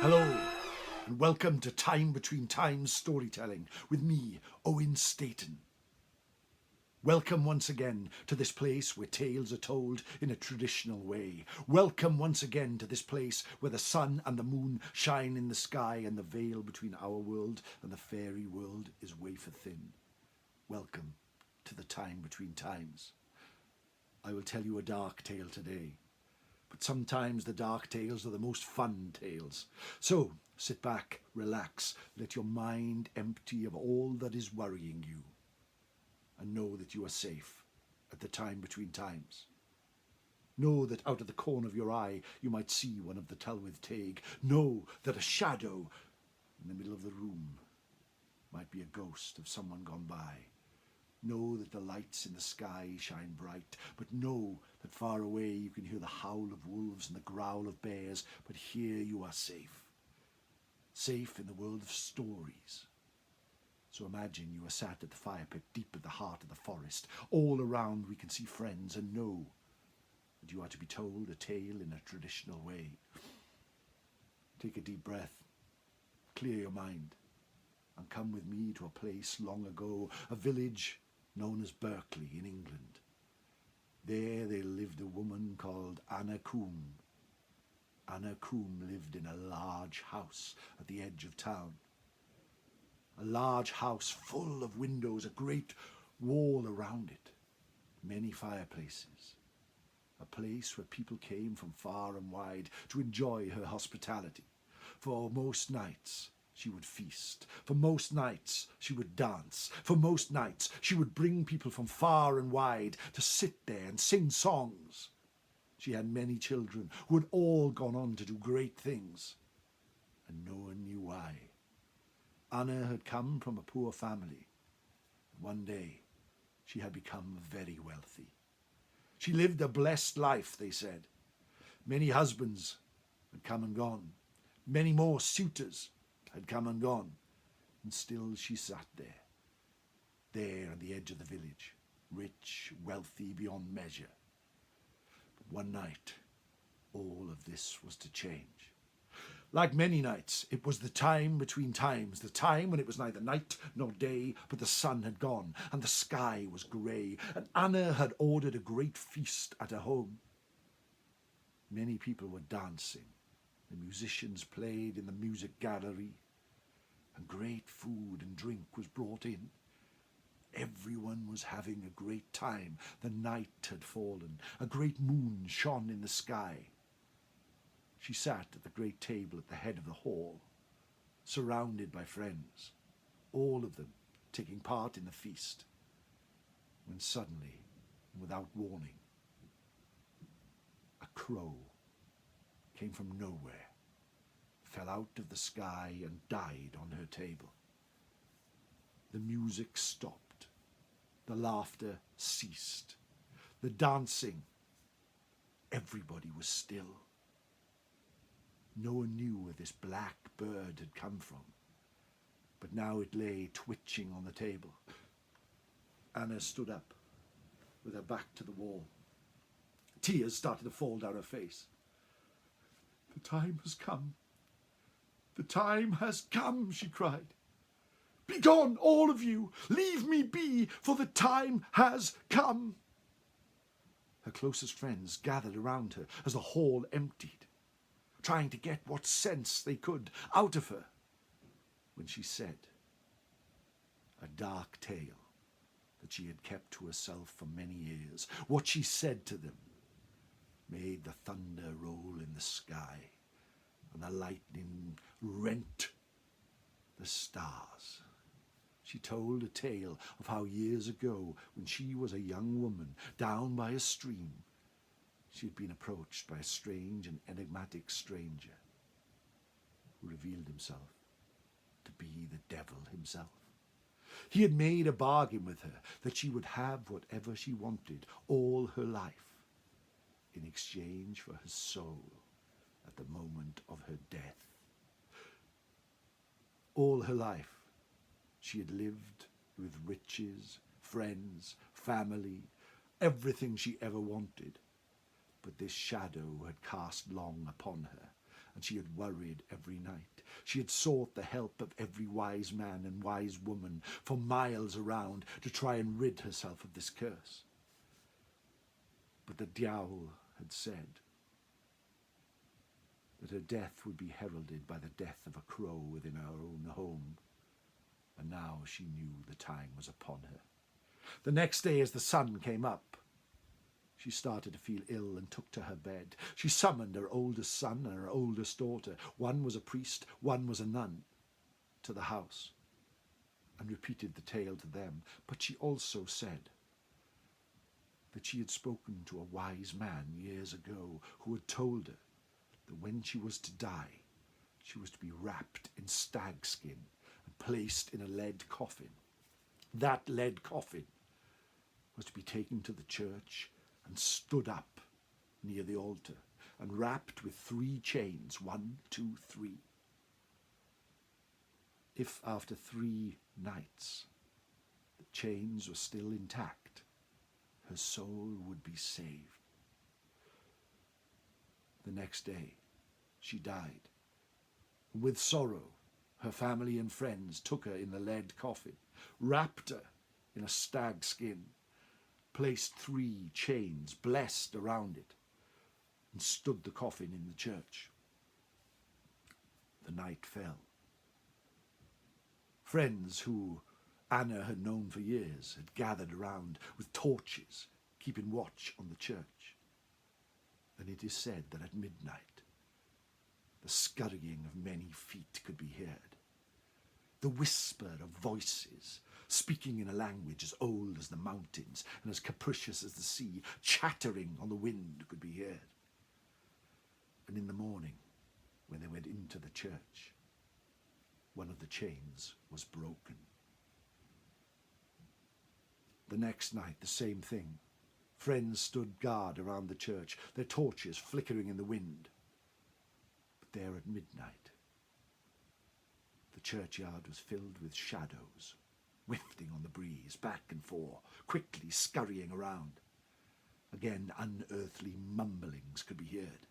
Hello, and welcome to Time Between Times storytelling with me, Owen Staton. Welcome once again to this place where tales are told in a traditional way. Welcome once again to this place where the sun and the moon shine in the sky and the veil between our world and the fairy world is wafer thin. Welcome to the Time Between Times. I will tell you a dark tale today. But sometimes the dark tales are the most fun tales. So sit back, relax, let your mind empty of all that is worrying you, and know that you are safe at the time between times. Know that out of the corner of your eye you might see one of the Tylwyth Teg. Know that a shadow in the middle of the room might be a ghost of someone gone by. Know that the lights in the sky shine bright, but know that far away you can hear the howl of wolves and the growl of bears, but here you are safe. Safe in the world of stories. So imagine you are sat at the fire pit deep at the heart of the forest. All around we can see friends, and know that you are to be told a tale in a traditional way. Take a deep breath, clear your mind, and come with me to a place long ago, a village known as Berkeley in England. There lived a woman called Anna Coombe. Anna Coombe lived in a large house at the edge of town. A large house full of windows, a great wall around it, many fireplaces. A place where people came from far and wide to enjoy her hospitality. For most nights she would feast. For most nights she would dance. For most nights she would bring people from far and wide to sit there and sing songs. She had many children who had all gone on to do great things, and no one knew why. Anna had come from a poor family. One day she had become very wealthy. She lived a blessed life, they said. Many husbands had come and gone. Many more suitors had come and gone, and still she sat there on the edge of the village, rich, wealthy beyond measure. But one night, all of this was to change. Like many nights, it was the time between times, the time when it was neither night nor day, but the sun had gone, and the sky was grey, and Anna had ordered a great feast at her home. Many people were dancing. The musicians played in the music gallery, and great food and drink was brought in. Everyone was having a great time. The night had fallen. A great moon shone in the sky. She sat at the great table at the head of the hall, surrounded by friends, all of them taking part in the feast, when suddenly, without warning, a crow came from nowhere, fell out of the sky and died on her table. The music stopped. The laughter ceased. The dancing. Everybody was still. No one knew where this black bird had come from, but now it lay twitching on the table. Anna stood up with her back to the wall. Tears started to fall down her face. "The time has come. The time has come," she cried. "Begone, all of you! Leave me be, for the time has come!" Her closest friends gathered around her as the hall emptied, trying to get what sense they could out of her, when she said a dark tale that she had kept to herself for many years. What she said to them made the thunder roll in the sky, and the lightning rent the stars. She told a tale of how years ago, when she was a young woman down by a stream, she had been approached by a strange and enigmatic stranger who revealed himself to be the devil himself. He had made a bargain with her that she would have whatever she wanted all her life in exchange for her soul at the moment of her death. All her life she had lived with riches, friends, family, everything she ever wanted. But this shadow had cast long upon her, and she had worried every night. She had sought the help of every wise man and wise woman for miles around to try and rid herself of this curse. But the Diawl had said that her death would be heralded by the death of a crow within our own home, and now she knew the time was upon her. The next day, as the sun came up, she started to feel ill and took to her bed. She summoned her oldest son and her oldest daughter, one was a priest, one was a nun, to the house, and repeated the tale to them. But she also said that she had spoken to a wise man years ago who had told her that when she was to die, she was to be wrapped in stag skin and placed in a lead coffin. That lead coffin was to be taken to the church and stood up near the altar and wrapped with 3 chains, 1, 2, 3. If after 3 nights the chains were still intact, her soul would be saved. The next day she died. With sorrow, her family and friends took her in the lead coffin, wrapped her in a stag skin, placed 3 chains blessed around it, and stood the coffin in the church. The night fell. Friends who Anna had known for years had gathered around with torches, keeping watch on the church. And it is said that at midnight, the scurrying of many feet could be heard. The whisper of voices, speaking in a language as old as the mountains and as capricious as the sea, chattering on the wind, could be heard. And in the morning, when they went into the church, one of the chains was broken. The next night, the same thing. Friends stood guard around the church, their torches flickering in the wind. But there at midnight, the churchyard was filled with shadows, wafting on the breeze, back and forth, quickly scurrying around. Again, unearthly mumblings could be heard.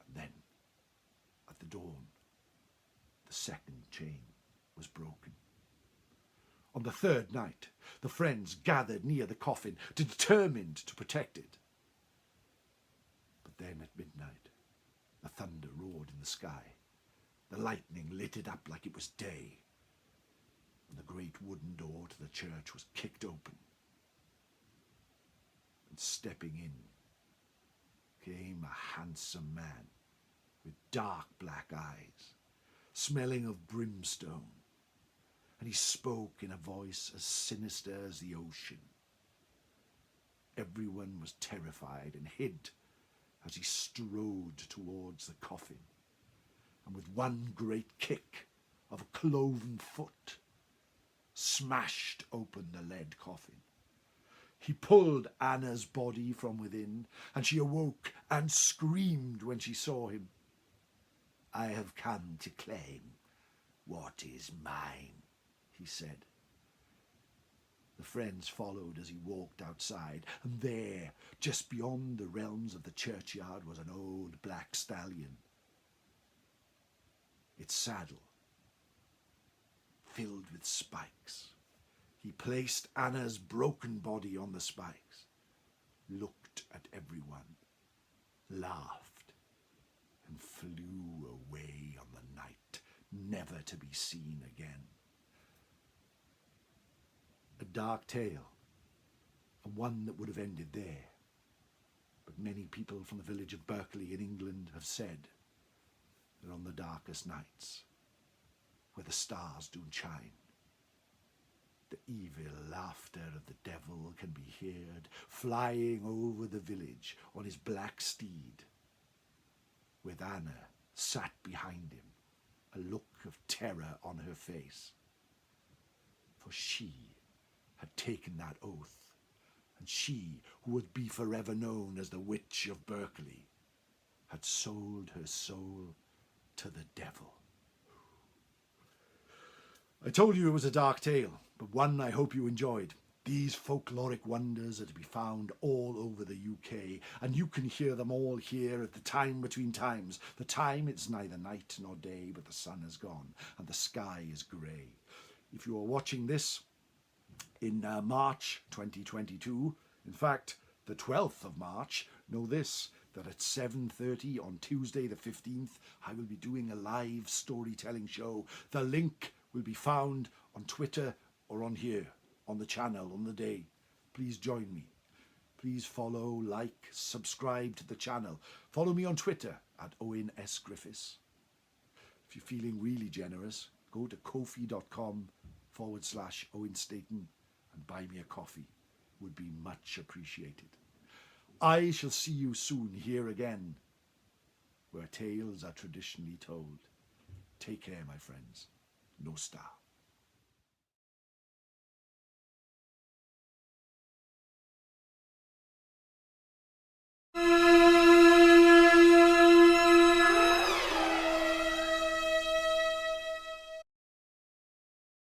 And then, at the dawn, the second chain was broken. On the 3rd night, the friends gathered near the coffin, determined to protect it. But then at midnight, a thunder roared in the sky. The lightning lit it up like it was day, and the great wooden door to the church was kicked open. And stepping in came a handsome man with dark black eyes, smelling of brimstone, and he spoke in a voice as sinister as the ocean. Everyone was terrified and hid as he strode towards the coffin, and with one great kick of a cloven foot, smashed open the lead coffin. He pulled Anna's body from within, and she awoke and screamed when she saw him. "I have come to claim what is mine," he said. The friends followed as he walked outside, and there, just beyond the realms of the churchyard, was an old black stallion. Its saddle filled with spikes. He placed Anna's broken body on the spikes, looked at everyone, laughed, and flew away on the night, never to be seen again. A dark tale, and one that would have ended there. But many people from the village of Berkeley in England have said that on the darkest nights, where the stars do shine, the evil laughter of the devil can be heard flying over the village on his black steed, with Anna sat behind him, a look of terror on her face. For she had taken that oath, and she, who would be forever known as the Witch of Berkeley, had sold her soul to the devil. I told you it was a dark tale, but one I hope you enjoyed. These folkloric wonders are to be found all over the UK, and you can hear them all here at the Time Between Times. The time, it's neither night nor day, but the sun has gone and the sky is grey. If you are watching this in March 2022, in fact, the 12th of March, know this, that at 7:30 on Tuesday the 15th, I will be doing a live storytelling show. The link will be found on Twitter or on here, on the channel, on the day. Please join me. Please follow, like, subscribe to the channel. Follow me on Twitter at Owen S. Griffiths. If you're feeling really generous, go to kofi.com/Owen Staton and buy me a coffee. Would be much appreciated. I shall see you soon here again, where tales are traditionally told. Take care, my friends. No star.